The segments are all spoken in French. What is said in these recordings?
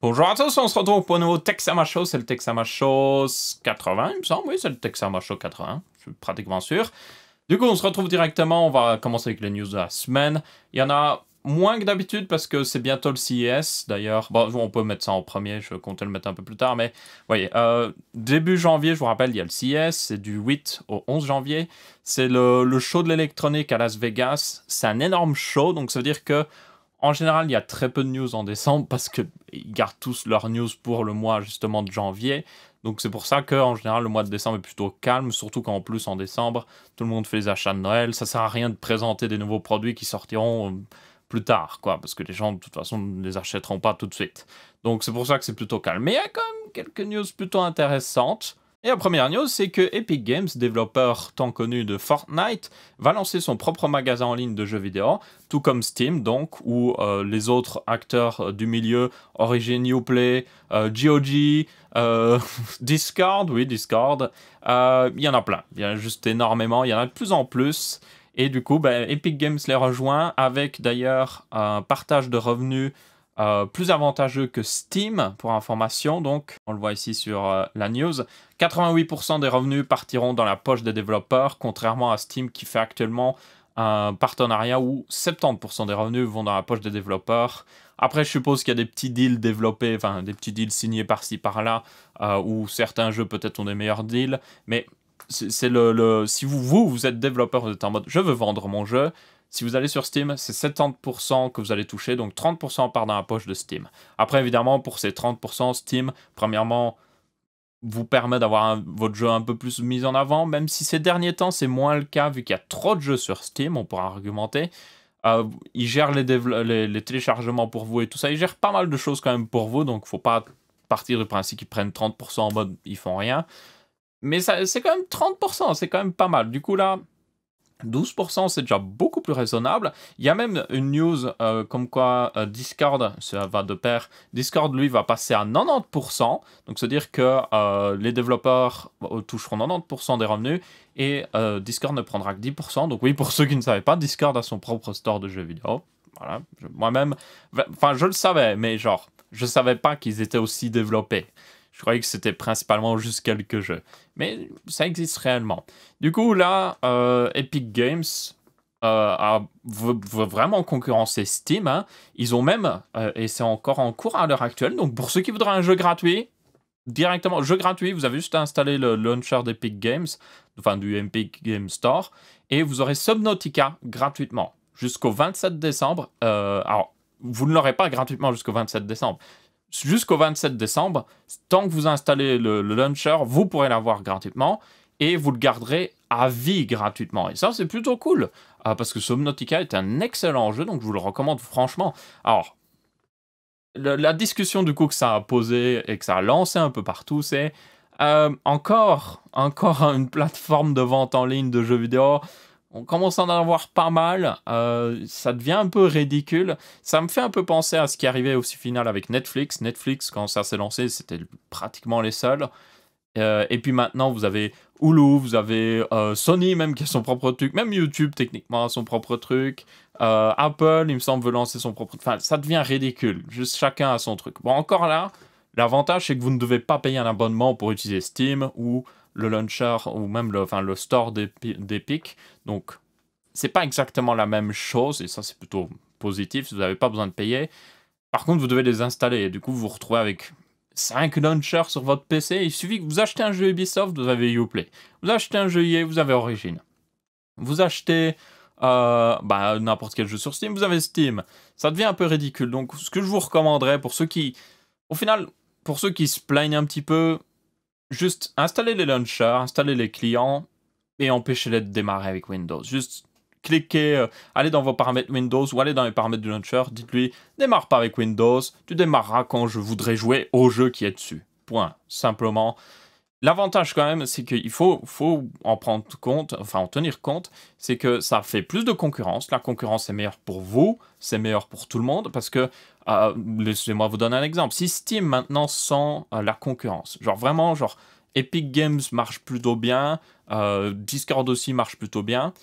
Bonjour à tous, on se retrouve pour un nouveau Texama Show, c'est le Texama Show 80, il me semble, oui, c'est le Texama Show 80, je suis pratiquement sûr. Du coup, on se retrouve directement, on va commencer avec les news de la semaine. Il y en a moins que d'habitude parce que c'est bientôt le CES, d'ailleurs. Bon, on peut mettre ça en premier, je comptais le mettre un peu plus tard, mais voyez, début janvier, je vous rappelle, il y a le CES, c'est du 8 au 11 janvier. C'est le show de l'électronique à Las Vegas, c'est un énorme show, donc ça veut dire que en général, il y a très peu de news en décembre parce qu'ils gardent tous leurs news pour le mois justement de janvier. Donc c'est pour ça qu'en général, le mois de décembre est plutôt calme, surtout qu'en plus en décembre, tout le monde fait les achats de Noël. Ça sert à rien de présenter des nouveaux produits qui sortiront plus tard, quoi, parce que les gens de toute façon ne les achèteront pas tout de suite. Donc c'est pour ça que c'est plutôt calme. Mais il y a quand même quelques news plutôt intéressantes. Et la première news, c'est que Epic Games, développeur tant connu de Fortnite, va lancer son propre magasin en ligne de jeux vidéo, tout comme Steam, donc, où les autres acteurs du milieu, Origin, Uplay, GOG, Discord, oui, Discord, il y en a plein. Il y en a juste énormément, il y en a de plus en plus. Et du coup, Epic Games les rejoint avec d'ailleurs un partage de revenus plus avantageux que Steam, pour information. Donc, on le voit ici sur la news. 88% des revenus partiront dans la poche des développeurs, contrairement à Steam qui fait actuellement un partenariat où 70% des revenus vont dans la poche des développeurs. Après, je suppose qu'il y a des petits deals développés, enfin des petits deals signés par-ci par-là, où certains jeux peut-être ont des meilleurs deals, mais c'est si vous êtes développeur, vous êtes en mode je veux vendre mon jeu. Si vous allez sur Steam, c'est 70% que vous allez toucher, donc 30% part dans la poche de Steam. Après, évidemment, pour ces 30%, Steam, premièrement, vous permet d'avoir votre jeu un peu plus mis en avant, même si ces derniers temps, c'est moins le cas, vu qu'il y a trop de jeux sur Steam, on pourra argumenter. Ils gèrent les téléchargements pour vous et tout ça, ils gèrent pas mal de choses quand même pour vous, donc faut pas partir du principe qu'ils prennent 30% en mode ils font rien. Mais c'est quand même 30%, c'est quand même pas mal. Du coup, là, 12%, c'est déjà beaucoup plus raisonnable. Il y a même une news comme quoi Discord, ça va de pair, Discord, lui, va passer à 90%. Donc, c'est-à-dire que les développeurs toucheront 90% des revenus et Discord ne prendra que 10%. Donc, oui, pour ceux qui ne savaient pas, Discord a son propre store de jeux vidéo. Voilà, moi-même, enfin, je le savais, mais genre, je savais pas qu'ils étaient aussi développés. Je croyais que c'était principalement juste quelques jeux. Mais ça existe réellement. Du coup, là, Epic Games veut vraiment concurrencer Steam. Hein. Ils ont même, et c'est encore en cours à l'heure actuelle, donc pour ceux qui voudraient un jeu gratuit, directement, jeu gratuit, vous avez juste à installer le launcher d'Epic Games, enfin du Epic Games Store, et vous aurez Subnautica gratuitement jusqu'au 27 décembre. Alors, vous ne l'aurez pas gratuitement jusqu'au 27 décembre. Jusqu'au 27 décembre, tant que vous installez le launcher, vous pourrez l'avoir gratuitement et vous le garderez à vie gratuitement. Et ça, c'est plutôt cool parce que Subnautica est un excellent jeu, donc je vous le recommande franchement. Alors, la discussion du coup que ça a posé et que ça a lancé un peu partout, c'est encore une plateforme de vente en ligne de jeux vidéo. On commence à en avoir pas mal, ça devient un peu ridicule. Ça me fait un peu penser à ce qui arrivait aussi final avec Netflix. Netflix, quand ça s'est lancé, c'était pratiquement les seuls. Et puis maintenant, vous avez Hulu, vous avez Sony même qui a son propre truc, même YouTube techniquement a son propre truc. Apple, il me semble, veut lancer son propre... Enfin, ça devient ridicule. Juste chacun a son truc. Bon, encore là, l'avantage, c'est que vous ne devez pas payer un abonnement pour utiliser Steam ou le launcher ou même le store d'Epic. Donc, c'est pas exactement la même chose et ça, c'est plutôt positif. Vous n'avez pas besoin de payer. Par contre, vous devez les installer et du coup, vous vous retrouvez avec 5 launchers sur votre PC. Il suffit que vous achetez un jeu Ubisoft, vous avez Uplay. Vous achetez un jeu EA, vous avez Origin. Vous achetez n'importe quel jeu sur Steam, vous avez Steam. Ça devient un peu ridicule. Donc, ce que je vous recommanderais pour ceux qui... Au final, pour ceux qui se plaignent un petit peu, juste installez les launchers, installez les clients et empêchez-les de démarrer avec Windows. Juste cliquez, allez dans vos paramètres Windows ou allez dans les paramètres du launcher, dites-lui, démarre pas avec Windows, tu démarreras quand je voudrais jouer au jeu qui est dessus. Point. Simplement. L'avantage quand même, c'est qu'il faut en prendre compte, enfin en tenir compte, c'est que ça fait plus de concurrence. La concurrence est meilleure pour vous, c'est meilleur pour tout le monde, parce que, laissez-moi vous donner un exemple. Si Steam maintenant sent la concurrence, genre vraiment, genre Epic Games marche plutôt bien, Discord aussi marche plutôt bien,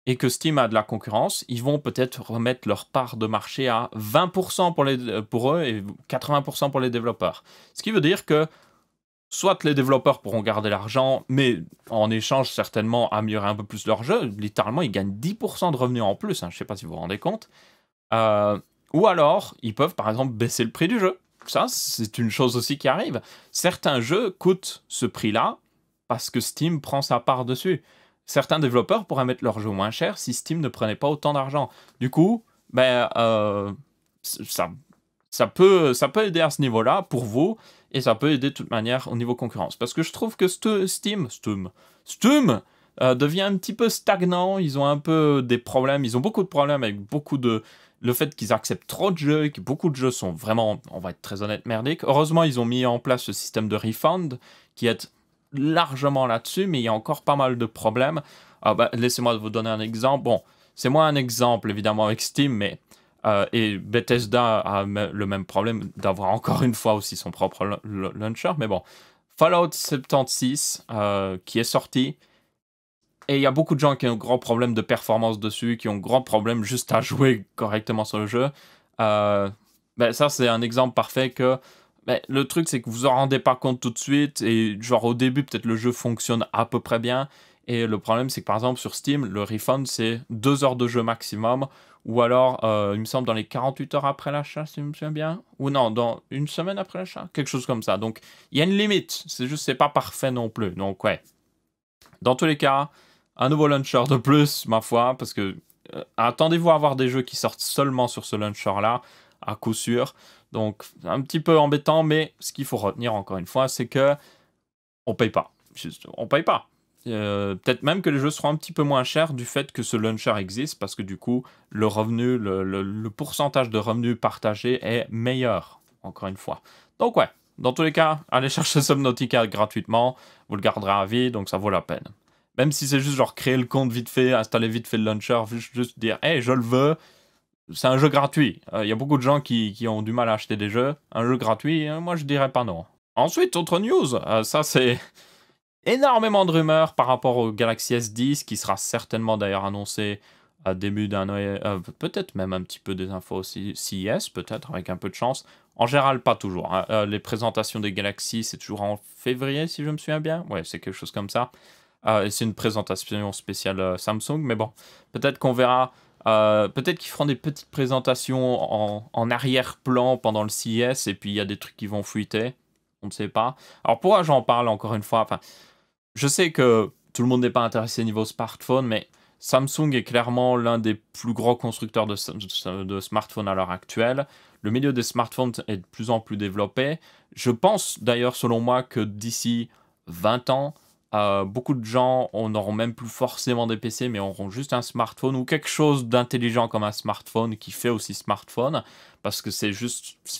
et que Steam a de la concurrence, ils vont peut-être remettre leur part de marché à 20% pour eux et 80% pour les développeurs. Ce qui veut dire que soit les développeurs pourront garder l'argent, mais en échange certainement améliorer un peu plus leur jeu. Littéralement, ils gagnent 10% de revenus en plus, hein, je ne sais pas si vous vous rendez compte. Ou alors, ils peuvent par exemple baisser le prix du jeu. Ça, c'est une chose aussi qui arrive. Certains jeux coûtent ce prix-là parce que Steam prend sa part dessus. Certains développeurs pourraient mettre leur jeu moins cher si Steam ne prenait pas autant d'argent. Du coup, ben, ça peut aider à ce niveau-là pour vous, et ça peut aider de toute manière au niveau concurrence. Parce que je trouve que Steam devient un petit peu stagnant. Ils ont un peu des problèmes. Ils ont beaucoup de problèmes avec le fait qu'ils acceptent trop de jeux, et que beaucoup de jeux sont vraiment, on va être très honnête, merdiques. Heureusement, ils ont mis en place ce système de refund qui aide largement là-dessus, mais il y a encore pas mal de problèmes. Laissez-moi vous donner un exemple. Bon, c'est moins un exemple, évidemment, avec Steam, mais... et Bethesda a le même problème d'avoir encore une fois aussi son propre launcher. Mais bon, Fallout 76 qui est sorti. Et il y a beaucoup de gens qui ont un gros problème de performance dessus, qui ont un grand problème juste à jouer correctement sur le jeu. Ça, c'est un exemple parfait que... le truc, c'est que vous en rendez pas compte tout de suite. Et genre au début, peut-être le jeu fonctionne à peu près bien. Et le problème, c'est que par exemple sur Steam, le refund, c'est 2 heures de jeu maximum. Ou alors, il me semble, dans les 48 heures après l'achat, si je me souviens bien. Ou non, dans une semaine après l'achat. Quelque chose comme ça. Donc, il y a une limite. C'est juste, c'est pas parfait non plus. Donc, ouais. Dans tous les cas, un nouveau launcher de plus, ma foi. Parce que, attendez-vous à avoir des jeux qui sortent seulement sur ce launcher-là, à coup sûr. Donc, un petit peu embêtant, mais ce qu'il faut retenir, encore une fois, c'est que on paye pas. On paye pas. Peut-être même que les jeux seront un petit peu moins chers du fait que ce launcher existe, parce que du coup, le revenu, le pourcentage de revenus partagés est meilleur, encore une fois. Donc ouais, dans tous les cas, allez chercher Subnautica gratuitement, vous le garderez à vie, donc ça vaut la peine. Même si c'est juste genre créer le compte vite fait, installer vite fait le launcher, juste dire « Hey, je le veux », c'est un jeu gratuit. Il y a beaucoup de gens qui ont du mal à acheter des jeux. Un jeu gratuit, moi je dirais pas non. Ensuite, autre news, ça c'est... énormément de rumeurs par rapport au Galaxy S10, qui sera certainement d'ailleurs annoncé à début d'un peut-être même un petit peu des infos aussi CES, peut-être avec un peu de chance. En général, pas toujours. Hein. Les présentations des Galaxy, c'est toujours en février, si je me souviens bien. Ouais, c'est quelque chose comme ça. Et c'est une présentation spéciale Samsung, mais bon, peut-être qu'on verra. Peut-être qu'ils feront des petites présentations en arrière-plan pendant le CES, et puis il y a des trucs qui vont fuiter. On ne sait pas. Alors pourquoi j'en parle encore une fois? Enfin, je sais que tout le monde n'est pas intéressé niveau smartphone, mais Samsung est clairement l'un des plus gros constructeurs de smartphones à l'heure actuelle. Le milieu des smartphones est de plus en plus développé. Je pense d'ailleurs, selon moi, que d'ici 20 ans, beaucoup de gens n'auront même plus forcément des PC, mais auront juste un smartphone ou quelque chose d'intelligent comme un smartphone qui fait aussi smartphone, parce que c'est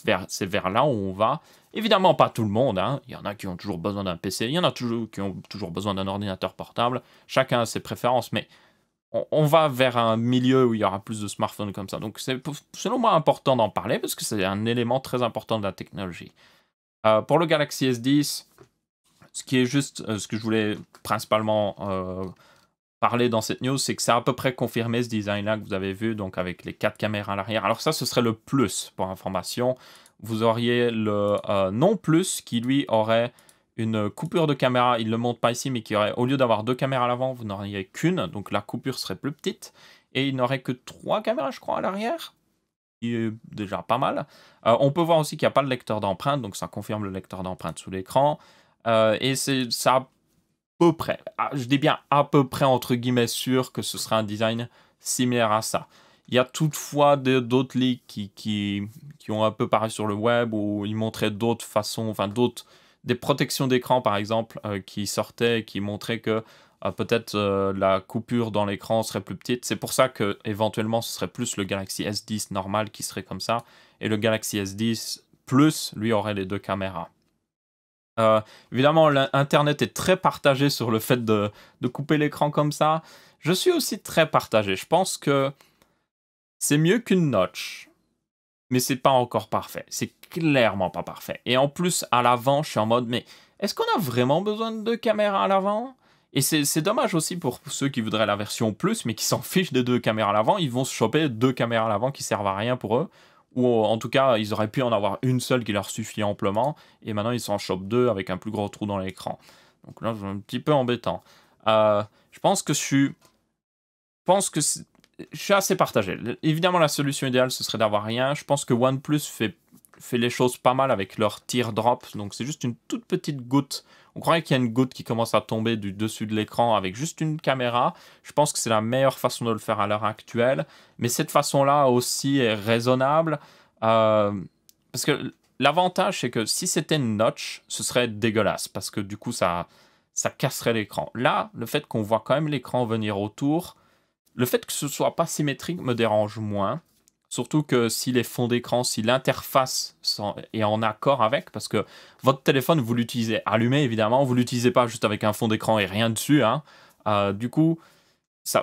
vers là où on va. Évidemment, pas tout le monde. Hein. Il y en a qui ont toujours besoin d'un PC, il y en a qui ont toujours besoin d'un ordinateur portable. Chacun a ses préférences, mais on va vers un milieu où il y aura plus de smartphones comme ça. Donc c'est selon moi important d'en parler, parce que c'est un élément très important de la technologie. Pour le Galaxy S10, ce qui est juste, ce que je voulais principalement parler dans cette news, c'est que c'est à peu près confirmé ce design-là que vous avez vu, donc avec les 4 caméras à l'arrière. Alors ça, ce serait le plus, pour information. Vous auriez le non plus, qui lui aurait une coupure de caméra. Il ne le montre pas ici, mais qui aurait, au lieu d'avoir 2 caméras à l'avant, vous n'auriez qu'une, donc la coupure serait plus petite. Et il n'aurait que 3 caméras, je crois, à l'arrière, qui est déjà pas mal. On peut voir aussi qu'il n'y a pas de lecteur d'empreinte, donc ça confirme le lecteur d'empreinte sous l'écran. Et c'est ça à peu près, je dis bien à peu près entre guillemets sûr que ce sera un design similaire à ça. Il y a toutefois d'autres leaks qui ont un peu paru sur le web, où ils montraient d'autres façons, enfin des protections d'écran par exemple, qui sortaient et qui montraient que peut-être la coupure dans l'écran serait plus petite. C'est pour ça que éventuellement ce serait plus le Galaxy S10 normal qui serait comme ça, et le Galaxy S10 Plus lui aurait les 2 caméras. Évidemment, l'internet est très partagé sur le fait de couper l'écran comme ça. Je suis aussi très partagé. Je pense que c'est mieux qu'une notch, mais c'est pas encore parfait. C'est clairement pas parfait. Et en plus, à l'avant, je suis en mode, mais est-ce qu'on a vraiment besoin de 2 caméras à l'avant? Et c'est dommage aussi pour ceux qui voudraient la version plus, mais qui s'en fichent des 2 caméras à l'avant. Ils vont se choper 2 caméras à l'avant qui servent à rien pour eux. Ou en tout cas, ils auraient pu en avoir une seule qui leur suffit amplement. Et maintenant, ils s'en chopent 2 avec un plus gros trou dans l'écran. Donc là, c'est un petit peu embêtant. Je pense que je suis assez partagé. Évidemment, la solution idéale, ce serait d'avoir rien. Je pense que OnePlus fait les choses pas mal avec leur teardrop. Donc c'est juste une toute petite goutte. On croirait qu'il y a une goutte qui commence à tomber du dessus de l'écran avec juste une caméra. Je pense que c'est la meilleure façon de le faire à l'heure actuelle. Mais cette façon-là aussi est raisonnable. Parce que l'avantage, c'est que si c'était une notch, ce serait dégueulasse. Parce que du coup, ça casserait l'écran. Là, le fait qu'on voit quand même l'écran venir autour, le fait que ce soit pas symétrique me dérange moins. Surtout que si les fonds d'écran, si l'interface est en accord avec, parce que votre téléphone, vous l'utilisez allumé évidemment, vous l'utilisez pas juste avec un fond d'écran et rien dessus. Hein. Du coup, ça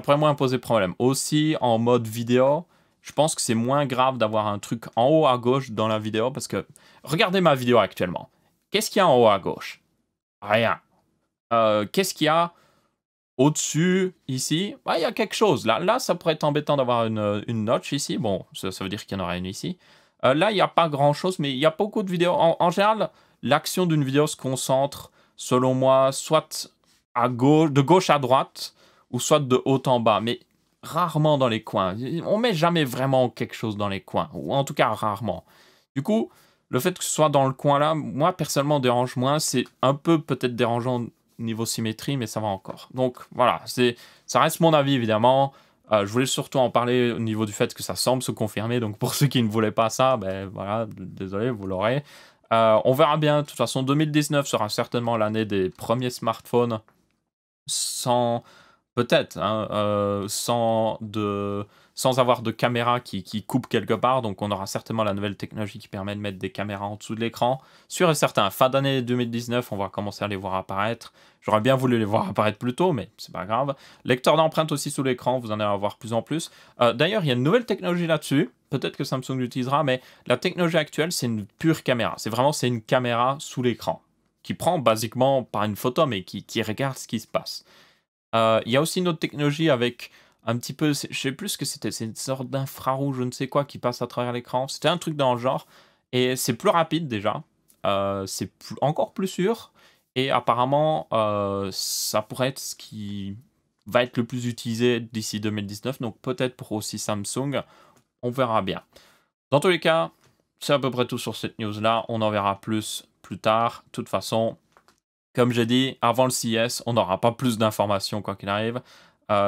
pourrait moins poser problème. Aussi, en mode vidéo, je pense que c'est moins grave d'avoir un truc en haut à gauche dans la vidéo, parce que regardez ma vidéo actuellement. Qu'est-ce qu'il y a en haut à gauche? Rien. Qu'est-ce qu'il y a au-dessus, ici? Bah, il y a quelque chose. Là, ça pourrait être embêtant d'avoir une notch ici. Bon, ça veut dire qu'il y en aura une ici. Là, il n'y a pas grand-chose, mais il y a beaucoup de vidéos. En général, l'action d'une vidéo se concentre, selon moi, soit de gauche à droite, ou soit de haut en bas, mais rarement dans les coins. On met jamais vraiment quelque chose dans les coins, ou en tout cas rarement. Du coup, le fait que ce soit dans le coin là, moi personnellement dérange moins. C'est un peu peut-être dérangeant niveau symétrie, mais ça va encore. Donc voilà, ça reste mon avis évidemment. Je voulais surtout en parler au niveau du fait que ça semble se confirmer. Donc pour ceux qui ne voulaient pas ça, ben voilà, désolé, vous l'aurez. On verra bien. De toute façon, 2019 sera certainement l'année des premiers smartphones sans, peut-être, hein, sans avoir de caméra qui coupe quelque part. Donc on aura certainement la nouvelle technologie qui permet de mettre des caméras en dessous de l'écran. Sûr et certain, fin d'année 2019, on va commencer à les voir apparaître. J'aurais bien voulu les voir apparaître plus tôt, mais c'est pas grave. Lecteur d'empreintes aussi sous l'écran, vous en allez en voir plus en plus. D'ailleurs, il y a une nouvelle technologie là-dessus. Peut-être que Samsung l'utilisera, mais la technologie actuelle, c'est une pure caméra. C'est une caméra sous l'écran qui prend basiquement, pas une photo, mais qui regarde ce qui se passe. Il y a aussi une autre technologie avec un petit peu, je sais plus ce que c'était, c'est une sorte d'infrarouge, je ne sais quoi, qui passe à travers l'écran. C'était un truc dans le genre. Et c'est plus rapide déjà. C'est encore plus sûr. Et apparemment, ça pourrait être ce qui va être le plus utilisé d'ici 2019. Donc peut-être pour aussi Samsung. On verra bien. Dans tous les cas, c'est à peu près tout sur cette news-là. On en verra plus tard. De toute façon, comme j'ai dit, avant le CES, on n'aura pas plus d'informations quoi qu'il arrive.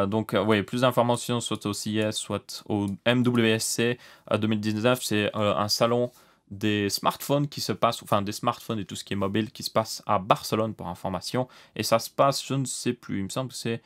Donc, oui, plus d'informations soit au CES, soit au MWSC 2019. C'est un salon des smartphones qui se passe, enfin des smartphones et tout ce qui est mobile qui se passe à Barcelone pour information. Et ça se passe, je ne sais plus, il me semble que c'est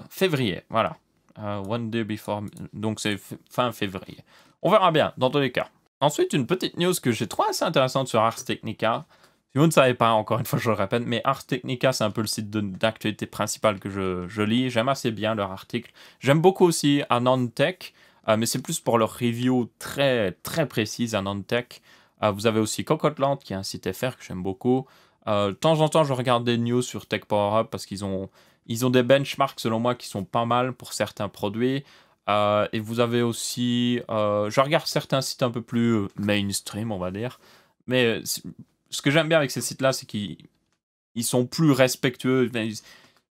février, voilà. One day before, donc c'est fin février. On verra bien, dans tous les cas. Ensuite, une petite news que j'ai trouvé assez intéressante sur Ars Technica. Si vous ne savez pas, encore une fois, je le répète, mais Ars Technica, c'est un peu le site d'actualité principal que je lis. J'aime assez bien leur article. J'aime beaucoup aussi AnonTech, mais c'est plus pour leur review très, très précise AnonTech. Vous avez aussi Cocottland, qui est un site FR que j'aime beaucoup. De temps en temps, je regarde des news sur Tech Power Up parce qu'ils ont des benchmarks, selon moi, qui sont pas mal pour certains produits. Et vous avez aussi... je regarde certains sites un peu plus mainstream, on va dire. Mais ce que j'aime bien avec ces sites-là, c'est qu'ils sont plus respectueux.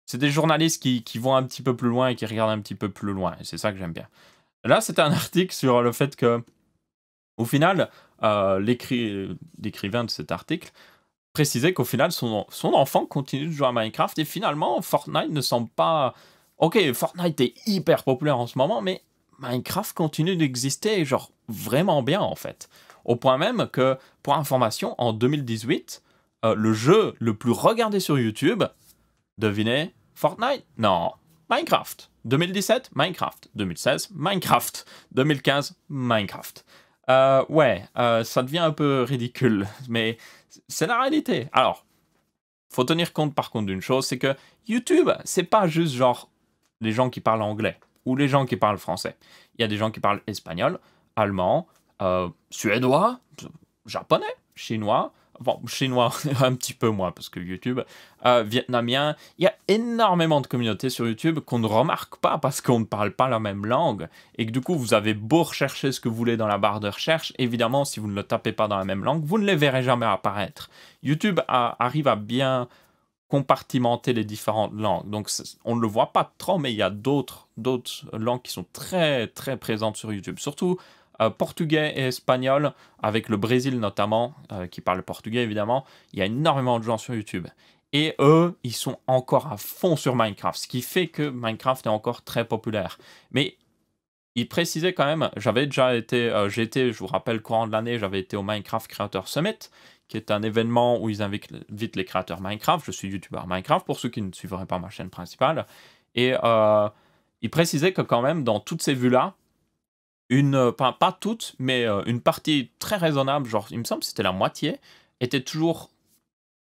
C'est des journalistes qui vont un petit peu plus loin et qui regardent un petit peu plus loin. Et c'est ça que j'aime bien. Là, c'était un article sur le fait que, au final, l'écrivain de cet article précisait qu'au final, son enfant continue de jouer à Minecraft. Et finalement, Fortnite ne semble pas... Ok, Fortnite est hyper populaire en ce moment, mais Minecraft continue d'exister, genre, vraiment bien, en fait. Au point même que, pour information, en 2018, le jeu le plus regardé sur YouTube, devinez, Fortnite? Non, Minecraft. 2017, Minecraft. 2016, Minecraft. 2015, Minecraft. Ouais, ça devient un peu ridicule, mais c'est la réalité. Alors, faut tenir compte par contre d'une chose, c'est que YouTube, c'est pas juste genre les gens qui parlent anglais ou les gens qui parlent français. Il y a des gens qui parlent espagnol, allemand, suédois, japonais, chinois, bon, chinois un petit peu moins parce que YouTube, vietnamien, il y a énormément de communautés sur YouTube qu'on ne remarque pas parce qu'on ne parle pas la même langue et que du coup vous avez beau rechercher ce que vous voulez dans la barre de recherche, évidemment si vous ne le tapez pas dans la même langue, vous ne les verrez jamais apparaître. YouTube arrive à bien compartimenter les différentes langues. Donc on ne le voit pas trop, mais il y a d'autres langues qui sont très très présentes sur YouTube. Surtout portugais et espagnol, avec le Brésil notamment, qui parle portugais évidemment. Il y a énormément de gens sur YouTube. Et eux, ils sont encore à fond sur Minecraft, ce qui fait que Minecraft est encore très populaire. Mais il précisait quand même, j'avais déjà été, je vous rappelle, courant de l'année, j'avais été au Minecraft Creator Summit, qui est un événement où ils invitent les créateurs Minecraft. Je suis youtubeur Minecraft, pour ceux qui ne suivraient pas ma chaîne principale. Et il précisait que quand même, dans toutes ces vues-là, pas toutes, mais une partie très raisonnable, genre, il me semble que c'était la moitié, était toujours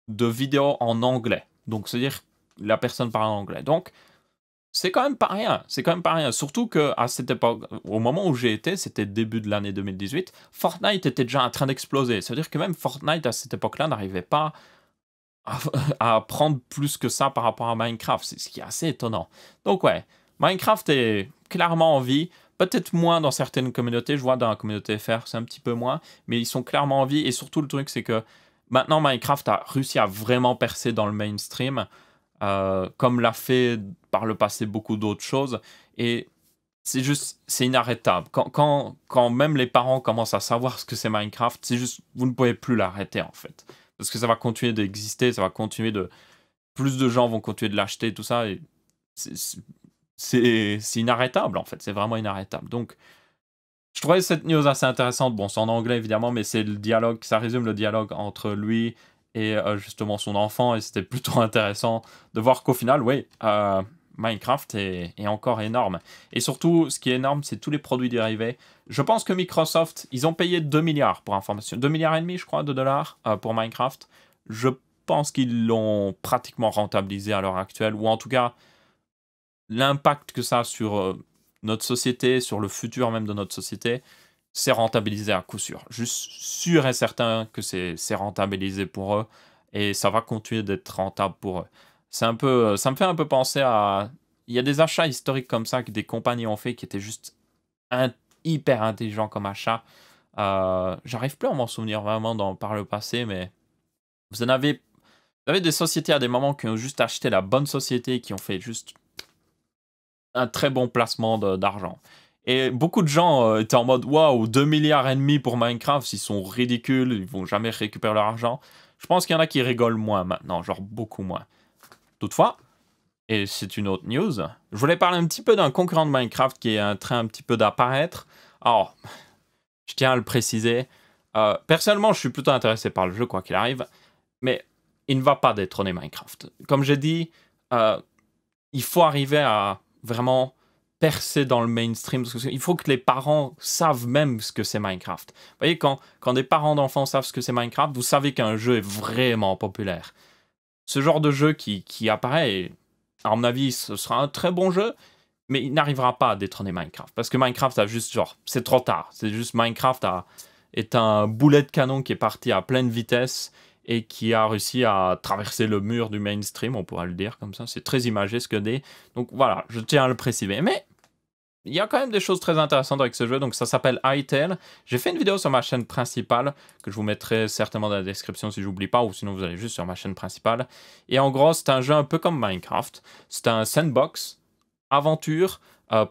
de vidéos en anglais. Donc, c'est-à-dire la personne parle en anglais. Donc, c'est quand même pas rien. C'est quand même pas rien. Surtout qu'à cette époque, au moment où j'ai été, c'était début de l'année 2018, Fortnite était déjà en train d'exploser. C'est-à-dire que même Fortnite, à cette époque-là, n'arrivait pas à prendre plus que ça par rapport à Minecraft. C'est ce qui est assez étonnant. Donc ouais, Minecraft est clairement en vie. Peut-être moins dans certaines communautés. Je vois dans la communauté FR, c'est un petit peu moins. Mais ils sont clairement en vie. Et surtout, le truc, c'est que maintenant, Minecraft a réussi à vraiment percer dans le mainstream. Comme l'a fait par le passé beaucoup d'autres choses. Et c'est juste, c'est inarrêtable. Quand même les parents commencent à savoir ce que c'est Minecraft, c'est juste, vous ne pouvez plus l'arrêter en fait. Parce que ça va continuer d'exister, ça va continuer de... Plus de gens vont continuer de l'acheter, tout ça. Et c'est inarrêtable en fait, c'est vraiment inarrêtable. Donc, je trouvais cette news assez intéressante. Bon, c'est en anglais évidemment, mais c'est le dialogue, ça résume le dialogue entre lui et justement son enfant, et c'était plutôt intéressant de voir qu'au final, oui, Minecraft est encore énorme. Et surtout, ce qui est énorme, c'est tous les produits dérivés. Je pense que Microsoft, ils ont payé 2 milliards pour information, 2 milliards et demi, je crois, de dollars pour Minecraft. Je pense qu'ils l'ont pratiquement rentabilisé à l'heure actuelle, ou en tout cas, l'impact que ça a sur notre société, sur le futur même de notre société, c'est rentabilisé à coup sûr. Juste sûr et certain que c'est rentabilisé pour eux et ça va continuer d'être rentable pour eux. C'est un peu, ça me fait un peu penser à... Il y a des achats historiques comme ça que des compagnies ont fait qui étaient juste hyper intelligents comme achat. J'arrive plus à m'en souvenir vraiment par le passé, mais vous avez des sociétés à des moments qui ont juste acheté la bonne société, qui ont fait juste un très bon placement d'argent. Et beaucoup de gens étaient en mode waouh, 2 milliards et demi pour Minecraft, ils sont ridicules, ils vont jamais récupérer leur argent. Je pense qu'il y en a qui rigolent moins maintenant, genre beaucoup moins. Toutefois, et c'est une autre news, je voulais parler un petit peu d'un concurrent de Minecraft qui est en train un petit peu d'apparaître. Alors, je tiens à le préciser, personnellement je suis plutôt intéressé par le jeu quoi qu'il arrive, mais il ne va pas détrôner Minecraft. Comme j'ai dit, il faut arriver à vraiment percer dans le mainstream, parce qu'il faut que les parents savent même ce que c'est Minecraft. Vous voyez, quand des parents d'enfants savent ce que c'est Minecraft, vous savez qu'un jeu est vraiment populaire. Ce genre de jeu qui apparaît, et à mon avis, ce sera un très bon jeu, mais il n'arrivera pas à détrôner Minecraft. Parce que Minecraft a juste, genre, c'est trop tard. C'est juste Minecraft est un boulet de canon qui est parti à pleine vitesse et qui a réussi à traverser le mur du mainstream, on pourrait le dire comme ça. C'est très imagé ce que dit. Donc voilà, je tiens à le préciser. Mais il y a quand même des choses très intéressantes avec ce jeu. Donc ça s'appelle Hytale. J'ai fait une vidéo sur ma chaîne principale, que je vous mettrai certainement dans la description si j'oublie pas, ou sinon vous allez juste sur ma chaîne principale. Et en gros, c'est un jeu un peu comme Minecraft. C'est un sandbox, aventure,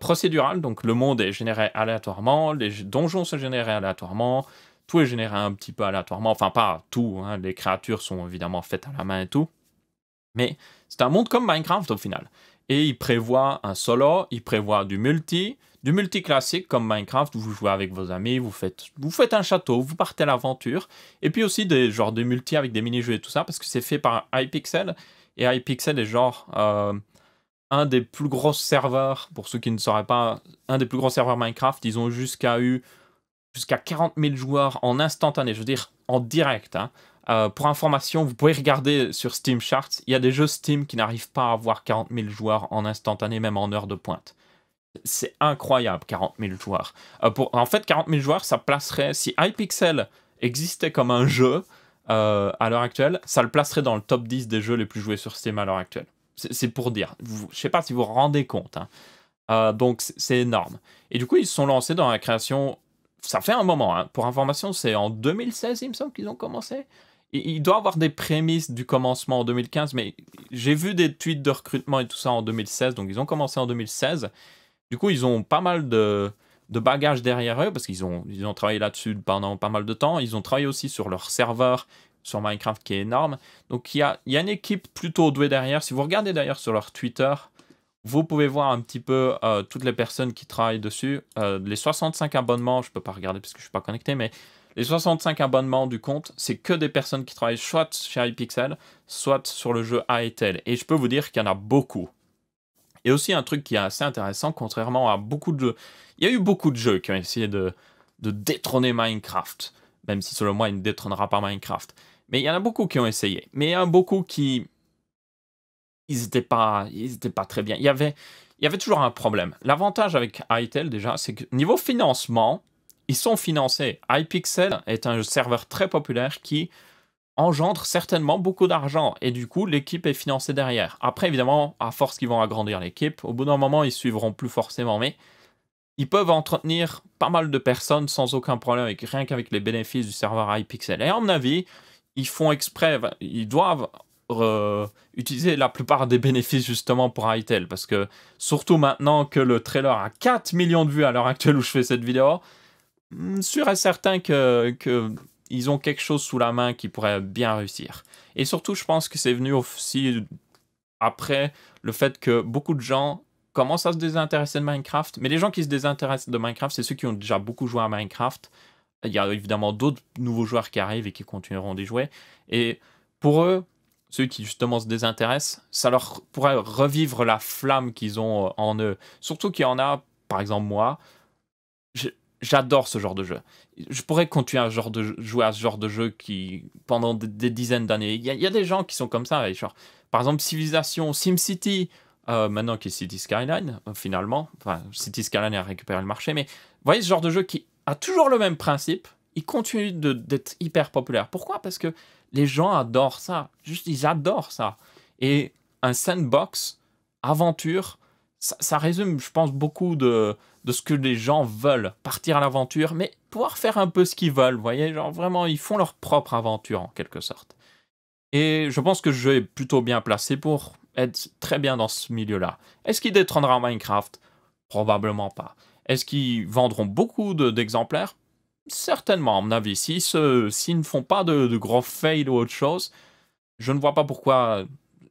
procédural. Donc le monde est généré aléatoirement, les donjons sont générés aléatoirement, tout est généré un petit peu aléatoirement, enfin pas tout, hein, les créatures sont évidemment faites à la main et tout, mais c'est un monde comme Minecraft au final. Et il prévoit un solo, il prévoit du multi classique comme Minecraft, où vous jouez avec vos amis, vous faites un château, vous partez à l'aventure, et puis aussi des multi avec des mini-jeux et tout ça, parce que c'est fait par Hypixel, et Hypixel est genre un des plus gros serveurs, pour ceux qui ne sauraient pas, un des plus gros serveurs Minecraft. Ils ont jusqu'à 40 000 joueurs en instantané, je veux dire en direct. Hein. Pour information, vous pouvez regarder sur Steam Charts, il y a des jeux Steam qui n'arrivent pas à avoir 40 000 joueurs en instantané, même en heure de pointe. C'est incroyable, 40 000 joueurs. En fait, 40 000 joueurs, ça placerait, si Hypixel existait comme un jeu, à l'heure actuelle, ça le placerait dans le top 10 des jeux les plus joués sur Steam à l'heure actuelle. C'est pour dire. Je sais pas si vous vous rendez compte. Hein. Donc c'est énorme. Et du coup, ils se sont lancés dans la création. Ça fait un moment. Hein. Pour information, c'est en 2016, il me semble qu'ils ont commencé. Il doit avoir des prémices du commencement en 2015, mais j'ai vu des tweets de recrutement et tout ça en 2016. Donc ils ont commencé en 2016. Du coup, ils ont pas mal de bagages derrière eux parce qu'ils ont travaillé là-dessus pendant pas mal de temps. Ils ont travaillé aussi sur leur serveur sur Minecraft qui est énorme. Donc il y a une équipe plutôt douée derrière. Si vous regardez d'ailleurs sur leur Twitter, vous pouvez voir un petit peu toutes les personnes qui travaillent dessus. Les 65 abonnements, je ne peux pas regarder parce que je ne suis pas connecté, mais les 65 abonnements du compte, c'est que des personnes qui travaillent soit chez Hypixel, soit sur le jeu Hytale. Et je peux vous dire qu'il y en a beaucoup. Et aussi un truc qui est assez intéressant, contrairement à beaucoup de jeux. Il y a eu beaucoup de jeux qui ont essayé de détrôner Minecraft. Même si selon moi, il ne détrônera pas Minecraft. Mais il y en a beaucoup qui ont essayé. Mais il y en a beaucoup qui... Ils n'étaient pas très bien. Il y avait toujours un problème. L'avantage avec Hytale, déjà, c'est que niveau financement, ils sont financés. Hypixel est un serveur très populaire qui engendre certainement beaucoup d'argent. Et du coup, l'équipe est financée derrière. Après, évidemment, à force qu'ils vont agrandir l'équipe, au bout d'un moment, ils suivront plus forcément. Mais ils peuvent entretenir pas mal de personnes sans aucun problème, rien qu'avec les bénéfices du serveur Hypixel. Et à mon avis, ils font exprès, ils doivent utiliser la plupart des bénéfices justement pour Hytale. Parce que, surtout maintenant que le trailer a 4 millions de vues à l'heure actuelle où je fais cette vidéo, sûr et certain que ils ont quelque chose sous la main qui pourrait bien réussir. Et surtout, je pense que c'est venu aussi après le fait que beaucoup de gens commencent à se désintéresser de Minecraft. Mais les gens qui se désintéressent de Minecraft, c'est ceux qui ont déjà beaucoup joué à Minecraft. Il y a évidemment d'autres nouveaux joueurs qui arrivent et qui continueront d'y jouer. Et pour eux, ceux qui justement se désintéressent, ça leur pourrait revivre la flamme qu'ils ont en eux. Surtout qu'il y en a, par exemple moi, j'adore ce genre de jeu. Je pourrais continuer à jouer à ce genre de jeu pendant des dizaines d'années. Il y a des gens qui sont comme ça. Genre, par exemple, Civilization, SimCity, maintenant qui est City Skyline, finalement. Enfin, City Skyline a récupéré le marché. Mais vous voyez, ce genre de jeu qui a toujours le même principe, il continue d'être hyper populaire. Pourquoi? Parce que les gens adorent ça. Juste, ils adorent ça. Et un sandbox, aventure, ça résume, je pense, beaucoup de ce que les gens veulent. Partir à l'aventure, mais pouvoir faire un peu ce qu'ils veulent, vous voyez. Genre, vraiment, ils font leur propre aventure, en quelque sorte. Et je pense que le jeu est plutôt bien placé pour être très bien dans ce milieu-là. Est-ce qu'il détrônera Minecraft? Probablement pas. Est-ce qu'ils vendront beaucoup d'exemplaires? Certainement, à mon avis. S'ils ne font pas de gros fails ou autre chose, je ne vois pas pourquoi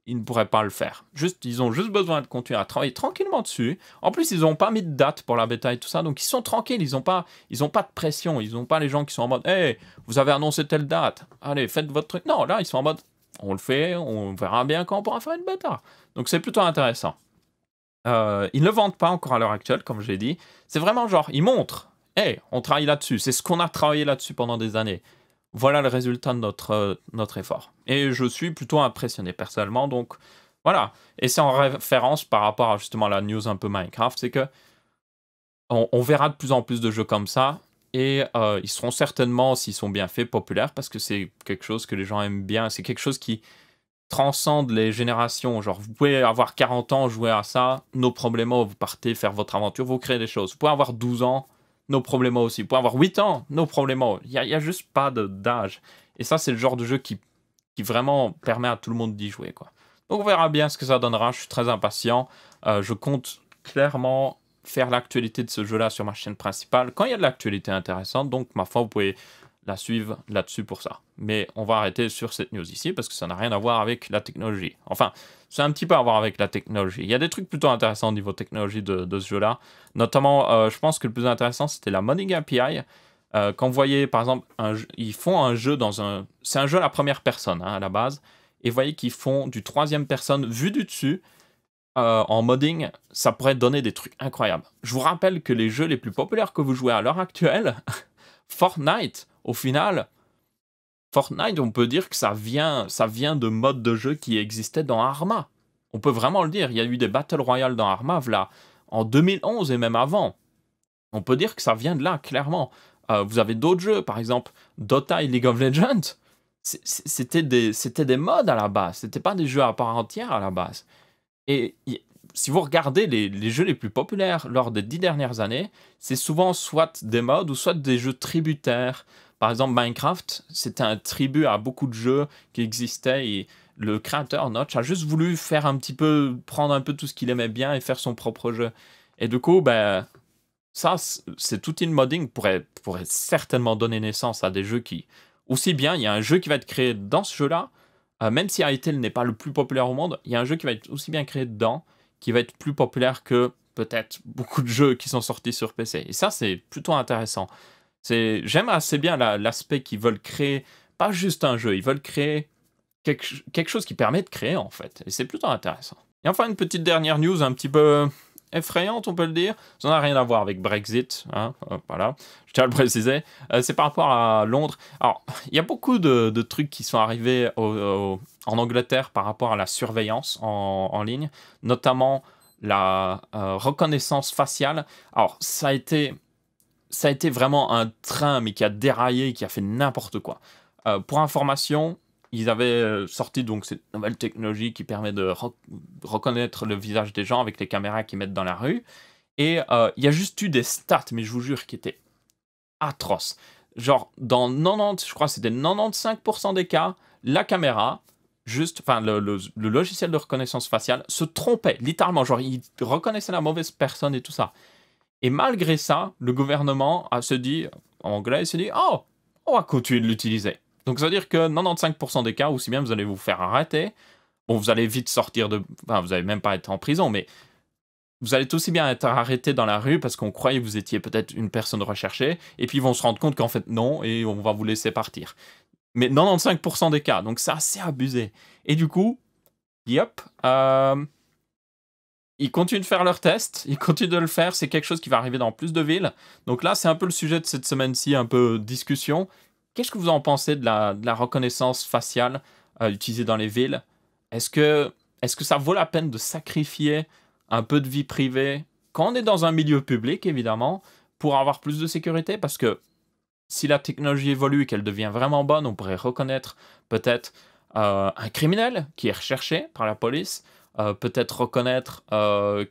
ils ne pourraient pas le faire. Ils ont juste besoin de continuer à travailler tranquillement dessus. En plus, ils n'ont pas mis de date pour la bêta et tout ça, donc ils sont tranquilles, ils n'ont pas de pression, ils n'ont pas les gens qui sont en mode « Hey, vous avez annoncé telle date, allez, faites votre truc. » Non, là, ils sont en mode « On le fait, on verra bien quand on pourra faire une bêta. » Donc c'est plutôt intéressant. Ils ne le vendent pas encore à l'heure actuelle, comme j'ai dit. C'est vraiment genre, ils montrent « Hey, on travaille là-dessus, c'est ce qu'on a travaillé là-dessus pendant des années. » Voilà le résultat de notre effort. Et je suis plutôt impressionné personnellement, donc voilà. Et c'est en référence par rapport à justement la news un peu Minecraft, c'est que on verra de plus en plus de jeux comme ça, et ils seront certainement, s'ils sont bien faits, populaires, parce que c'est quelque chose que les gens aiment bien, c'est quelque chose qui transcende les générations. Genre, vous pouvez avoir 40 ans, jouer à ça, nos problèmes, vous partez faire votre aventure, vous créez des choses. Vous pouvez avoir 12 ans, nos problèmes aussi. Vous pouvez avoir 8 ans, nos problèmes. Il n'y a juste pas d'âge. Et ça, c'est le genre de jeu qui vraiment permet à tout le monde d'y jouer, quoi. Donc on verra bien ce que ça donnera. Je suis très impatient. Je compte clairement faire l'actualité de ce jeu-là sur ma chaîne principale quand il y a de l'actualité intéressante. Donc, ma foi, vous pouvez la suivre là-dessus pour ça. Mais on va arrêter sur cette news ici parce que ça n'a rien à voir avec la technologie. Enfin, c'est un petit peu à voir avec la technologie. Il y a des trucs plutôt intéressants au niveau technologie de ce jeu-là. Notamment, je pense que le plus intéressant, c'était la Modding API. Quand vous voyez, par exemple, ils font un jeu dans un... C'est un jeu à la première personne, hein, à la base. Et vous voyez qu'ils font du troisième personne vu du dessus. En modding, ça pourrait donner des trucs incroyables. Je vous rappelle que les jeux les plus populaires que vous jouez à l'heure actuelle, Fortnite, au final, Fortnite, on peut dire que ça vient de modes de jeu qui existaient dans Arma. On peut vraiment le dire. Il y a eu des Battle Royale dans Arma, là, en 2011 et même avant. On peut dire que ça vient de là, clairement. Vous avez d'autres jeux, par exemple, Dota et League of Legends. c'était des modes à la base, c'était pas des jeux à part entière à la base. Et si vous regardez les jeux les plus populaires lors des 10 dernières années, c'est souvent soit des modes ou soit des jeux tributaires. Par exemple, Minecraft, c'était un tribut à beaucoup de jeux qui existaient et le créateur Notch a juste voulu faire un petit peu, prendre un peu tout ce qu'il aimait bien et faire son propre jeu. Et du coup, ben, ça, cet outil de modding pourrait certainement donner naissance à des jeux qui, aussi bien, il y a un jeu qui va être créé dans ce jeu-là, même si Hytale n'est pas le plus populaire au monde, il y a un jeu qui va être aussi bien créé dedans, qui va être plus populaire que peut-être beaucoup de jeux qui sont sortis sur PC. Et ça, c'est plutôt intéressant. J'aime assez bien l'aspect qu'ils veulent créer, pas juste un jeu, ils veulent créer quelque chose qui permet de créer, en fait. Et c'est plutôt intéressant. Et enfin, une petite dernière news un petit peu effrayante, on peut le dire. Ça n'a rien à voir avec Brexit, hein, voilà, je tiens à le préciser. C'est par rapport à Londres. Alors, il y a beaucoup de trucs qui sont arrivés en Angleterre par rapport à la surveillance en ligne, notamment la reconnaissance faciale. Alors, ça a été vraiment un train, mais qui a déraillé, qui a fait n'importe quoi. Pour information, ils avaient sorti donc cette nouvelle technologie qui permet de reconnaître le visage des gens avec les caméras qu'ils mettent dans la rue. Et il y a juste eu des stats, mais je vous jure, qui étaient atroces. Genre, dans 90, je crois que c'était 95% des cas, la caméra, enfin le logiciel de reconnaissance faciale, se trompait, littéralement. Genre, il reconnaissait la mauvaise personne et tout ça. Et malgré ça, le gouvernement se dit, en anglais, il s'est dit, oh, on va continuer de l'utiliser. Donc ça veut dire que 95% des cas, aussi bien vous allez vous faire arrêter, bon, vous allez vite sortir de... Enfin, vous n'allez même pas être en prison, mais vous allez aussi bien être arrêté dans la rue parce qu'on croyait que vous étiez peut-être une personne recherchée, et puis ils vont se rendre compte qu'en fait non, et on va vous laisser partir. Mais 95% des cas, donc c'est assez abusé. Et du coup, yep, ils continuent de faire leurs tests, ils continuent de le faire, c'est quelque chose qui va arriver dans plus de villes. Donc là, c'est un peu le sujet de cette semaine-ci, un peu discussion. Qu'est-ce que vous en pensez de la reconnaissance faciale utilisée dans les villes? Est-ce que ça vaut la peine de sacrifier un peu de vie privée, quand on est dans un milieu public, évidemment, pour avoir plus de sécurité? Parce que si la technologie évolue et qu'elle devient vraiment bonne, on pourrait reconnaître peut-être un criminel qui est recherché par la police, peut-être reconnaître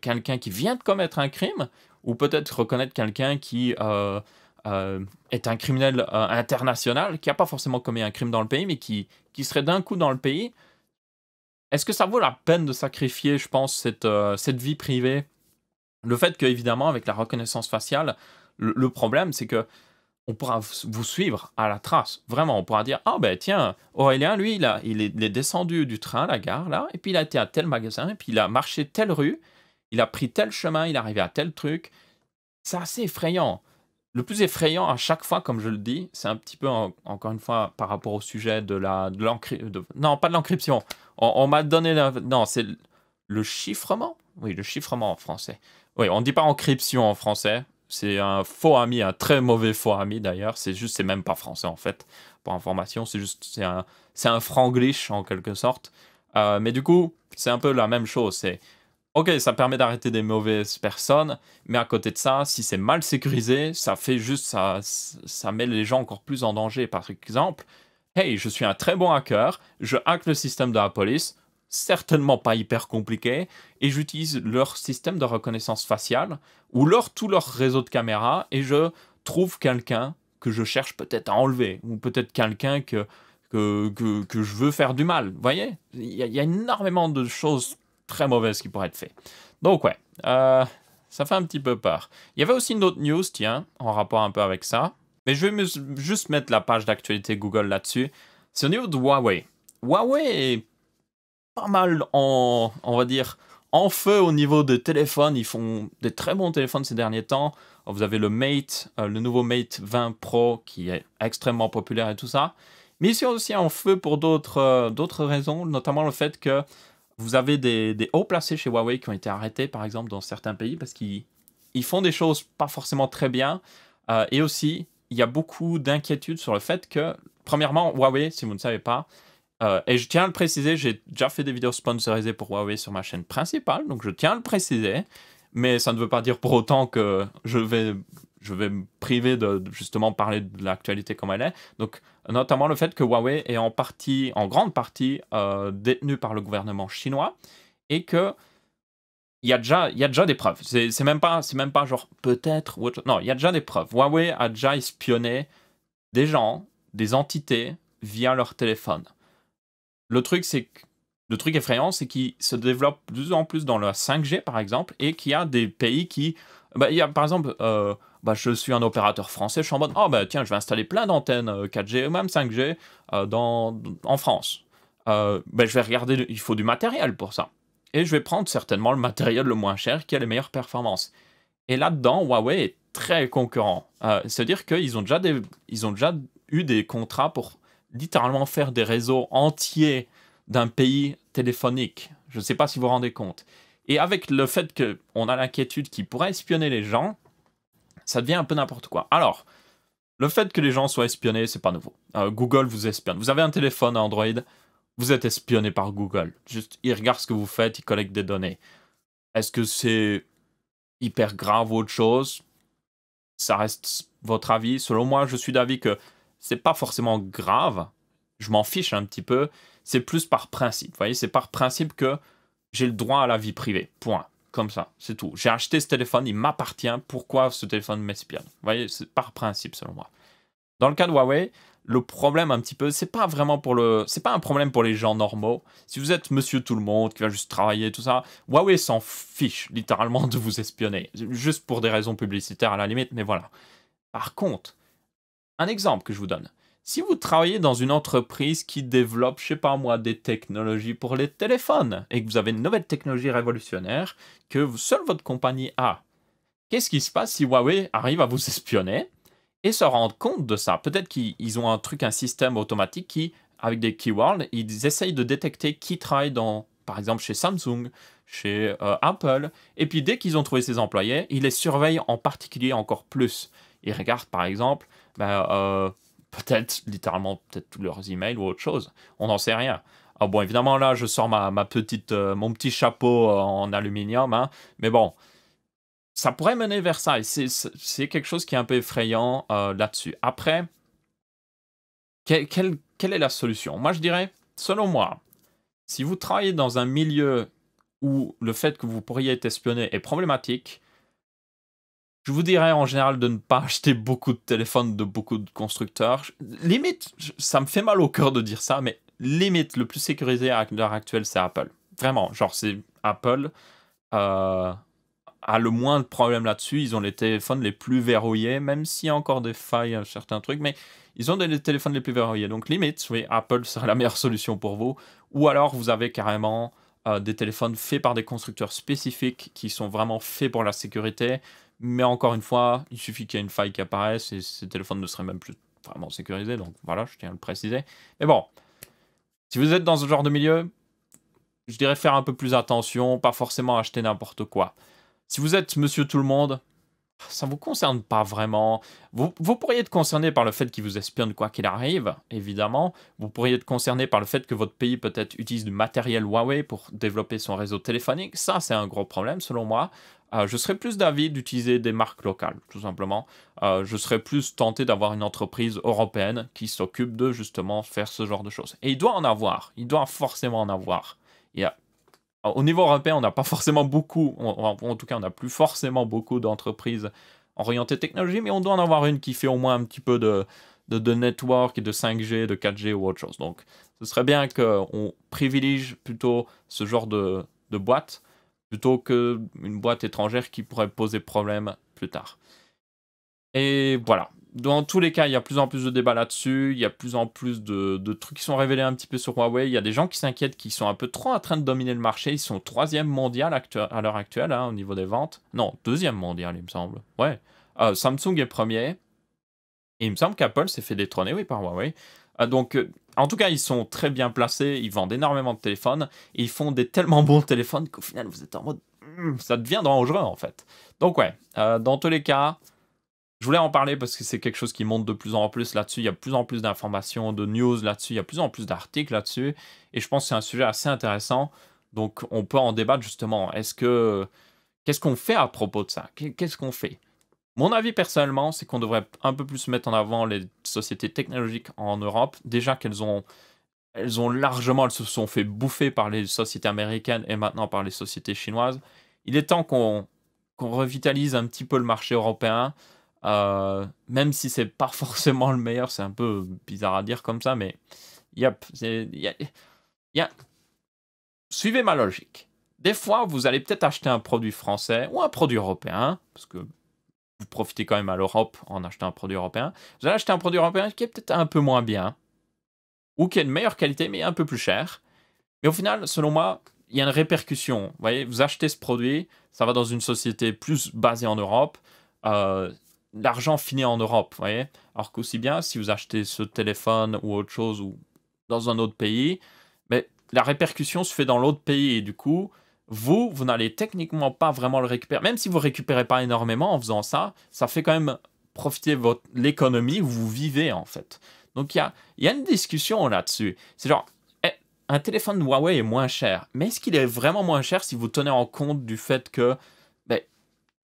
quelqu'un qui vient de commettre un crime, ou peut-être reconnaître quelqu'un qui est un criminel international, qui n'a pas forcément commis un crime dans le pays, mais qui serait d'un coup dans le pays. Est-ce que ça vaut la peine de sacrifier, je pense, cette vie privée? Le fait qu'évidemment, avec la reconnaissance faciale, le problème, c'est que on pourra vous suivre à la trace. Vraiment, on pourra dire, ah ben tiens, Aurélien, lui, il est descendu du train à la gare, là, et puis il a été à tel magasin, et puis il a marché telle rue, il a pris tel chemin, il est arrivé à tel truc. C'est assez effrayant. Le plus effrayant à chaque fois, comme je le dis, c'est un petit peu, encore une fois, par rapport au sujet de l'encryption. Non, pas de l'encryption. On m'a donné... Non, c'est le chiffrement. Oui, le chiffrement en français. Oui, on ne dit pas encryption en français. C'est un faux ami, un très mauvais faux ami d'ailleurs. C'est même pas français en fait, pour information. C'est un franglish en quelque sorte. Mais du coup, c'est un peu la même chose. Ok, ça permet d'arrêter des mauvaises personnes, mais à côté de ça, si c'est mal sécurisé, ça fait juste ça met les gens encore plus en danger. Par exemple, hey, je suis un très bon hacker, je hack le système de la police, certainement pas hyper compliqué, et j'utilise leur système de reconnaissance faciale ou tout leur réseau de caméras, et je trouve quelqu'un que je cherche peut-être à enlever, ou peut-être quelqu'un que je veux faire du mal. Vous voyez, il y a énormément de choses très mauvaises qui pourraient être faites. Donc ouais, ça fait un petit peu peur. Il y avait aussi une autre news, tiens, en rapport un peu avec ça. Mais je vais juste mettre la page d'actualité Google là-dessus. C'est au niveau de Huawei. Huawei est pas mal on va dire, en feu au niveau des téléphones. Ils font des très bons téléphones ces derniers temps. Vous avez le Mate, le nouveau Mate 20 Pro qui est extrêmement populaire et tout ça. Mais ils sont aussi en feu pour d'autres raisons, notamment le fait que vous avez des hauts placés chez Huawei qui ont été arrêtés, par exemple, dans certains pays, parce qu'ils font des choses pas forcément très bien. Et aussi, il y a beaucoup d'inquiétudes sur le fait que, premièrement, Huawei, si vous ne savez pas, et je tiens à le préciser, j'ai déjà fait des vidéos sponsorisées pour Huawei sur ma chaîne principale, donc je tiens à le préciser, mais ça ne veut pas dire pour autant que je vais me priver de justement parler de l'actualité comme elle est. Donc, notamment le fait que Huawei est en grande partie détenu par le gouvernement chinois et que il y a déjà des preuves. C'est même pas genre peut-être ou autre. Non, il y a déjà des preuves. Huawei a déjà espionné des gens, des entités via leur téléphone. Le truc, le truc effrayant, c'est qu'il se développe de plus en plus dans la 5G, par exemple, et qu'il y a des pays qui... Bah, il y a, par exemple, je suis un opérateur français, je suis en mode, oh, bah, tiens, je vais installer plein d'antennes 4G ou même 5G en France. Je vais regarder, il faut du matériel pour ça. Et je vais prendre certainement le matériel le moins cher qui a les meilleures performances. Et là-dedans, Huawei est très concurrent. C'est-à-dire qu'ils ont déjà eu des contrats pour littéralement faire des réseaux entiers d'un pays téléphonique. Je ne sais pas si vous vous rendez compte. Et avec le fait qu'on a l'inquiétude qu'ils pourraient espionner les gens, ça devient un peu n'importe quoi. Alors, le fait que les gens soient espionnés, c'est pas nouveau. Google vous espionne. Vous avez un téléphone Android, vous êtes espionné par Google. Juste, ils regardent ce que vous faites, ils collectent des données. Est-ce que c'est hyper grave ou autre chose? Ça reste votre avis. Selon moi, je suis d'avis que c'est pas forcément grave. Je m'en fiche un petit peu. C'est plus par principe. Vous voyez, c'est par principe que j'ai le droit à la vie privée. Point. Comme ça, c'est tout. J'ai acheté ce téléphone, il m'appartient. Pourquoi ce téléphone m'espionne? Vous voyez, c'est par principe, selon moi. Dans le cas de Huawei, le problème un petit peu, c'est pas un problème pour les gens normaux. Si vous êtes monsieur tout le monde qui va juste travailler, tout ça, Huawei s'en fiche littéralement de vous espionner. Juste pour des raisons publicitaires à la limite, mais voilà. Par contre, un exemple que je vous donne. Si vous travaillez dans une entreprise qui développe, je sais pas moi, des technologies pour les téléphones et que vous avez une nouvelle technologie révolutionnaire que seule votre compagnie a, qu'est-ce qui se passe si Huawei arrive à vous espionner et se rendre compte de ça? Peut-être qu'ils ont un système automatique qui, avec des keywords, ils essayent de détecter qui travaille par exemple, chez Samsung, chez Apple, et puis dès qu'ils ont trouvé ces employés, ils les surveillent en particulier encore plus. Ils regardent par exemple, peut-être littéralement peut-être tous leurs emails ou autre chose. On n'en sait rien. Ah bon, évidemment là, je sors mon petit chapeau en aluminium, hein, mais bon, ça pourrait mener vers ça. Et c'est quelque chose qui est un peu effrayant là-dessus. Après, quelle est la solution? Moi, je dirais, selon moi, si vous travaillez dans un milieu où le fait que vous pourriez être espionné est problématique, je vous dirais en général de ne pas acheter beaucoup de téléphones de beaucoup de constructeurs. Limite, ça me fait mal au cœur de dire ça, mais limite, le plus sécurisé à l'heure actuelle, c'est Apple. Vraiment, genre, c'est Apple a le moins de problèmes là-dessus. Ils ont les téléphones les plus verrouillés, même s'il y a encore des failles à certains trucs, mais ils ont les téléphones les plus verrouillés. Donc, limite, oui, Apple serait la meilleure solution pour vous. Ou alors, vous avez carrément des téléphones faits par des constructeurs spécifiques qui sont vraiment faits pour la sécurité. Mais encore une fois, il suffit qu'il y ait une faille qui apparaisse et ces téléphones ne seraient même plus vraiment sécurisés. Donc voilà, je tiens à le préciser. Mais bon, si vous êtes dans ce genre de milieu, je dirais faire un peu plus attention, pas forcément acheter n'importe quoi. Si vous êtes monsieur tout le monde, ça ne vous concerne pas vraiment. Vous pourriez être concerné par le fait qu'il vous espionne quoi qu'il arrive, évidemment. Vous pourriez être concerné par le fait que votre pays peut-être utilise du matériel Huawei pour développer son réseau téléphonique. Ça, c'est un gros problème selon moi. Je serais plus d'avis d'utiliser des marques locales, tout simplement. Je serais plus tenté d'avoir une entreprise européenne qui s'occupe de justement faire ce genre de choses. Et il doit en avoir. Il doit forcément en avoir. Au niveau européen, on n'a pas forcément beaucoup, en tout cas, on n'a plus forcément beaucoup d'entreprises orientées technologie, mais on doit en avoir une qui fait au moins un petit peu de network et de 5G, de 4G ou autre chose. Donc, ce serait bien qu'on privilégie plutôt ce genre de boîte plutôt qu'une boîte étrangère qui pourrait poser problème plus tard. Et voilà. Dans tous les cas, il y a de plus en plus de débats là-dessus, il y a de plus en plus de trucs qui sont révélés un petit peu sur Huawei, il y a des gens qui s'inquiètent qu'ils sont un peu trop en train de dominer le marché, ils sont 3e mondial à l'heure actuelle, hein, au niveau des ventes. Non, 2e mondial, il me semble. Ouais. Samsung est premier, et il me semble qu'Apple s'est fait détrôner, oui, par Huawei. En tout cas, ils sont très bien placés, ils vendent énormément de téléphones, et ils font des tellement bons téléphones qu'au final, vous êtes en mode... ça devient dangereux, en fait. Donc ouais, dans tous les cas... Je voulais en parler parce que c'est quelque chose qui monte de plus en plus là-dessus. Il y a de plus en plus d'informations, de news là-dessus. Il y a de plus en plus d'articles là-dessus. Et je pense que c'est un sujet assez intéressant. Donc, on peut en débattre justement. qu'est-ce qu'on fait à propos de ça? Qu'est-ce qu'on fait? Mon avis personnellement, c'est qu'on devrait un peu plus mettre en avant les sociétés technologiques en Europe. Déjà elles ont largement, elles se sont fait bouffer par les sociétés américaines et maintenant par les sociétés chinoises. Il est temps qu'on revitalise un petit peu le marché européen, même si c'est pas forcément le meilleur, c'est un peu bizarre à dire comme ça, mais yep, y a- suivez ma logique. Des fois, vous allez peut-être acheter un produit français ou un produit européen, parce que vous profitez quand même à l'Europe en achetant un produit européen. Vous allez acheter un produit européen qui est peut-être un peu moins bien, ou qui a une meilleure qualité, mais un peu plus cher. Mais au final, selon moi, il y a une répercussion. Vous voyez, vous achetez ce produit, ça va dans une société plus basée en Europe. L'argent finit en Europe, vous voyez. Alors qu'aussi bien, si vous achetez ce téléphone ou autre chose ou dans un autre pays, mais la répercussion se fait dans l'autre pays et du coup, vous n'allez techniquement pas vraiment le récupérer. Même si vous ne récupérez pas énormément en faisant ça, ça fait quand même profiter l'économie où vous vivez en fait. Donc il y a une discussion là-dessus. C'est genre, un téléphone Huawei est moins cher. Mais est-ce qu'il est vraiment moins cher si vous tenez en compte du fait que ben,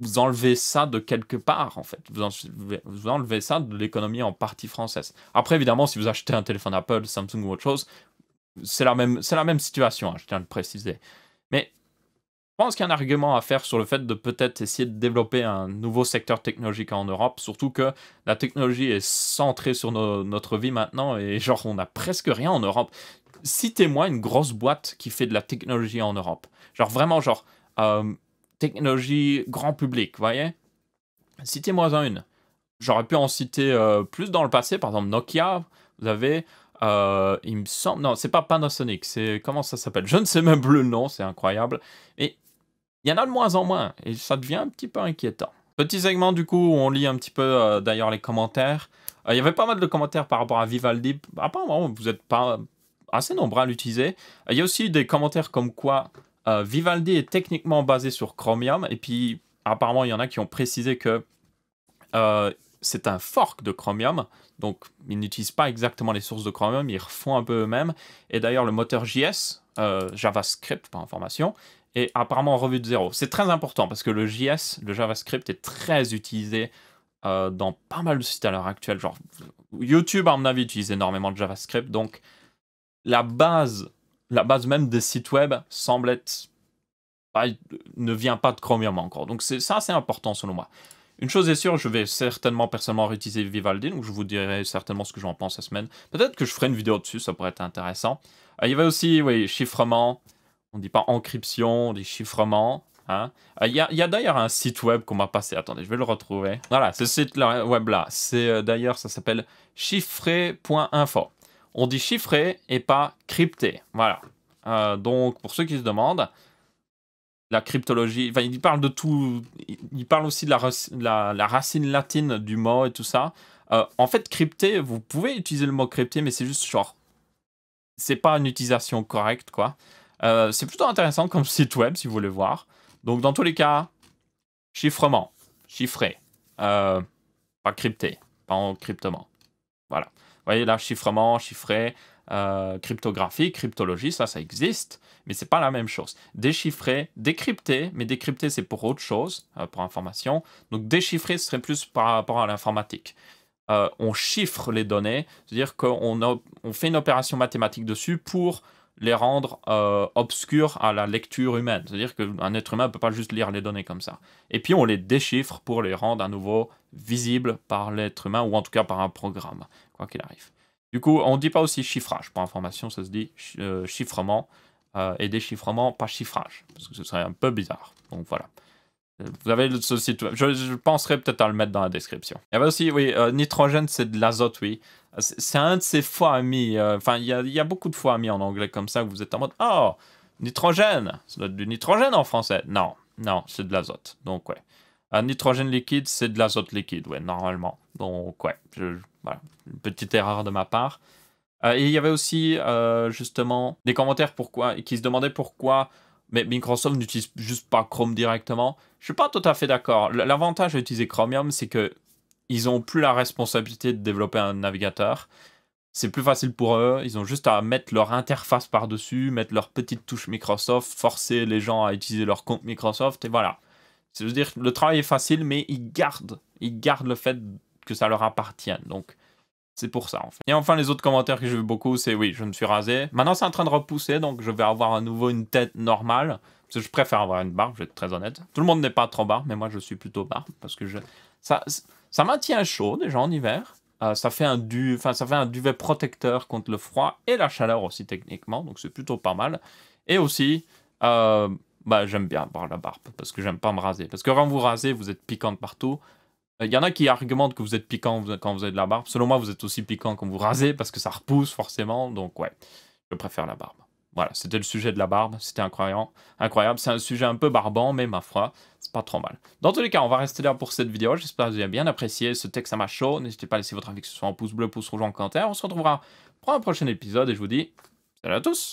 vous enlevez ça de quelque part, en fait. Vous enlevez ça de l'économie en partie française. Après, évidemment, si vous achetez un téléphone Apple, Samsung ou autre chose, c'est la même situation, hein, je tiens à le préciser. Mais je pense qu'il y a un argument à faire sur le fait de peut-être essayer de développer un nouveau secteur technologique en Europe, surtout que la technologie est centrée sur notre vie maintenant et genre on n'a presque rien en Europe. Citez-moi une grosse boîte qui fait de la technologie en Europe. Genre vraiment genre technologie grand public, vous voyez? Citez-moi une. J'aurais pu en citer plus dans le passé, par exemple Nokia, vous avez, il me semble, non, c'est pas Panasonic, c'est, comment ça s'appelle? Je ne sais même plus le nom, c'est incroyable. Et il y en a de moins en moins, et ça devient un petit peu inquiétant. Petit segment du coup où on lit un petit peu d'ailleurs les commentaires. Il y avait pas mal de commentaires par rapport à Vivaldi. Apparemment, vous n'êtes pas assez nombreux à l'utiliser. Il y a aussi des commentaires comme quoi Vivaldi est techniquement basé sur Chromium, et puis apparemment il y en a qui ont précisé que c'est un fork de Chromium, donc ils n'utilisent pas exactement les sources de Chromium, ils refont un peu eux-mêmes. Et d'ailleurs le moteur JS, JavaScript par information, est apparemment en revue de zéro. C'est très important parce que le JS, le JavaScript, est très utilisé dans pas mal de sites à l'heure actuelle. Genre YouTube, à mon avis, utilise énormément de JavaScript, donc la base même des sites web semble être ne vient pas de Chromium encore. Donc c'est assez important selon moi. Une chose est sûre, je vais certainement personnellement réutiliser Vivaldi, donc je vous dirai certainement ce que j'en pense la semaine. Peut-être que je ferai une vidéo dessus, ça pourrait être intéressant. Il y avait aussi, oui, chiffrement. On dit pas encryption, on dit chiffrement. Hein. Il y a d'ailleurs un site web qu'on m'a passé. Attendez, je vais le retrouver. Voilà, ce site web là, c'est d'ailleurs, ça s'appelle chiffré.info. On dit chiffré et pas crypté. Voilà. Donc, pour ceux qui se demandent, la cryptologie, enfin, il parle de tout, il parle aussi de la racine latine du mot et tout ça. En fait, crypté, vous pouvez utiliser le mot crypté, mais c'est juste genre, c'est pas une utilisation correcte, quoi. C'est plutôt intéressant comme site web, si vous voulez voir. Donc, dans tous les cas, chiffrement, chiffré, pas crypté, pas encryptement. Voilà. Vous voyez là, chiffrement, chiffré, cryptographie, cryptologie, ça existe, mais c'est pas la même chose. Déchiffrer, décrypter, mais décrypter c'est pour autre chose, pour information. Donc déchiffrer ce serait plus par rapport à l'informatique. On chiffre les données, c'est-à-dire qu'on fait une opération mathématique dessus pour les rendre obscurs à la lecture humaine. C'est-à-dire qu'un être humain ne peut pas juste lire les données comme ça. Et puis on les déchiffre pour les rendre à nouveau visibles par l'être humain, ou en tout cas par un programme, quoi qu'il arrive. Du coup, on ne dit pas aussi chiffrage. Pour information, ça se dit chiffrement, et déchiffrement, pas chiffrage, parce que ce serait un peu bizarre. Donc voilà. Vous avez ce site web. Je penserais peut-être à le mettre dans la description. Il y avait aussi, oui, nitrogène, c'est de l'azote, oui. C'est un de ces fois amis. Enfin, il y a beaucoup de fois amis en anglais comme ça, que vous êtes en mode, oh, nitrogène, ça doit être du nitrogène en français. Non, non, c'est de l'azote. Donc, ouais. Nitrogène liquide, c'est de l'azote liquide, ouais, normalement. Donc, ouais, voilà, une petite erreur de ma part. Et il y avait aussi, justement, des commentaires qui se demandaient pourquoi mais Microsoft n'utilise juste pas Chrome directement. Je suis pas tout à fait d'accord. L'avantage d'utiliser Chromium, c'est que ils ont plus la responsabilité de développer un navigateur. C'est plus facile pour eux. Ils ont juste à mettre leur interface par-dessus, mettre leur petite touche Microsoft, forcer les gens à utiliser leur compte Microsoft, et voilà. C'est-à-dire, le travail est facile, mais ils gardent le fait que ça leur appartienne. Donc, c'est pour ça, en fait. Et enfin, les autres commentaires que j'ai vu beaucoup, c'est oui, je me suis rasé. Maintenant, c'est en train de repousser, donc je vais avoir à nouveau une tête normale. Parce que je préfère avoir une barbe, je vais être très honnête. Tout le monde n'est pas trop barbe, mais moi, je suis plutôt barbe. Parce que ça maintient chaud, déjà, en hiver. Ça fait un duvet protecteur contre le froid et la chaleur aussi, techniquement. Donc, c'est plutôt pas mal. Et aussi, bah, j'aime bien avoir la barbe. Parce que j'aime pas me raser. Parce que quand vous rasez, vous êtes piquant de partout. Il y en a qui argumentent que vous êtes piquant quand vous avez de la barbe. Selon moi, vous êtes aussi piquant quand vous rasez parce que ça repousse forcément. Donc ouais, je préfère la barbe. Voilà, c'était le sujet de la barbe. C'était incroyable. C'est un sujet un peu barbant, mais ma foi, c'est pas trop mal. Dans tous les cas, on va rester là pour cette vidéo. J'espère que vous avez bien apprécié ce texte à ma show. N'hésitez pas à laisser votre avis, que ce soit en pouce bleu, pouce rouge, en commentaire. On se retrouvera pour un prochain épisode et je vous dis salut à tous.